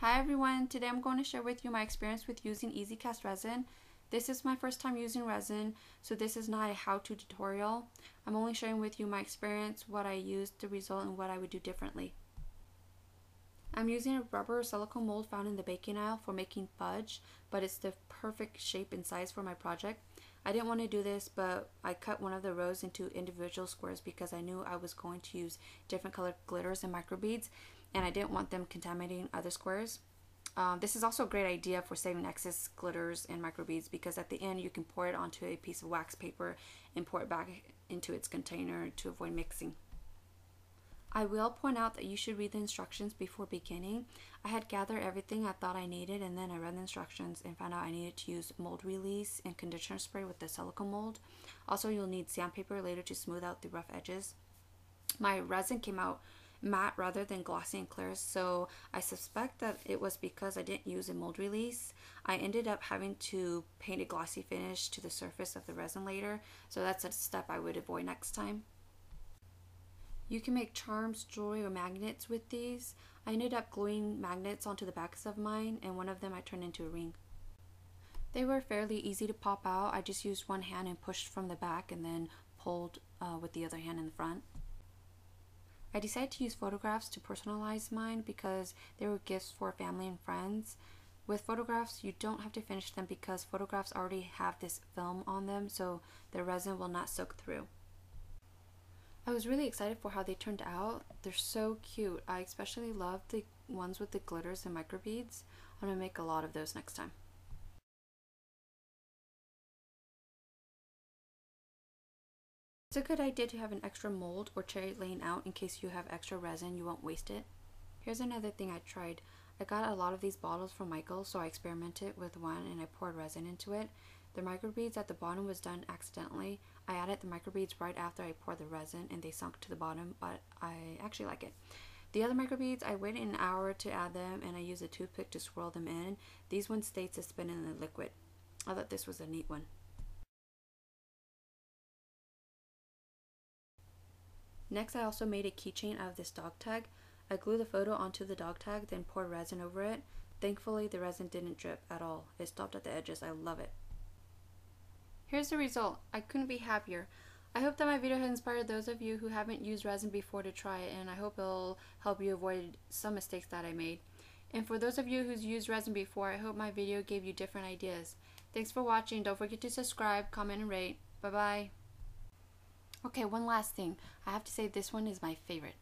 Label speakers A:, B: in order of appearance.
A: Hi everyone, today I'm going to share with you my experience with using EasyCast resin. This is my first time using resin, so this is not a how-to tutorial. I'm only sharing with you my experience, what I used, the result, and what I would do differently. I'm using a rubber silicone mold found in the baking aisle for making fudge, but it's the perfect shape and size for my project. I didn't want to do this, but I cut one of the rows into individual squares because I knew I was going to use different colored glitters and microbeads, and I didn't want them contaminating other squares. This is also a great idea for saving excess glitters and microbeads because at the end you can pour it onto a piece of wax paper and pour it back into its container to avoid mixing. I will point out that you should read the instructions before beginning. I had gathered everything I thought I needed, and then I read the instructions and found out I needed to use mold release and conditioner spray with the silicone mold. Also, you'll need sandpaper later to smooth out the rough edges. My resin came out matte rather than glossy and clear, so I suspect that it was because I didn't use a mold release. I ended up having to paint a glossy finish to the surface of the resin later, so that's a step I would avoid next time. You can make charms, jewelry, or magnets with these. I ended up gluing magnets onto the backs of mine, and one of them I turned into a ring. They were fairly easy to pop out. I just used one hand and pushed from the back and then pulled with the other hand in the front. I decided to use photographs to personalize mine because they were gifts for family and friends. With photographs, you don't have to finish them because photographs already have this film on them, so the resin will not soak through. I was really excited for how they turned out. They're so cute. I especially love the ones with the glitters and microbeads. I'm going to make a lot of those next time. It's a good idea to have an extra mold or tray laying out in case you have extra resin, you won't waste it. Here's another thing I tried. I got a lot of these bottles from Michael, so I experimented with one and I poured resin into it. The microbeads at the bottom was done accidentally. I added the microbeads right after I poured the resin and they sunk to the bottom, but I actually like it. The other microbeads, I waited an hour to add them and I used a toothpick to swirl them in. These ones stayed suspended in the liquid. I thought this was a neat one. Next, I also made a keychain out of this dog tag. I glued the photo onto the dog tag, then poured resin over it. Thankfully, the resin didn't drip at all. It stopped at the edges. I love it. Here's the result. I couldn't be happier. I hope that my video has inspired those of you who haven't used resin before to try it, and I hope it'll help you avoid some mistakes that I made. And for those of you who's used resin before, I hope my video gave you different ideas. Thanks for watching. Don't forget to subscribe, comment, and rate. Bye-bye. Okay, one last thing. I have to say this one is my favorite.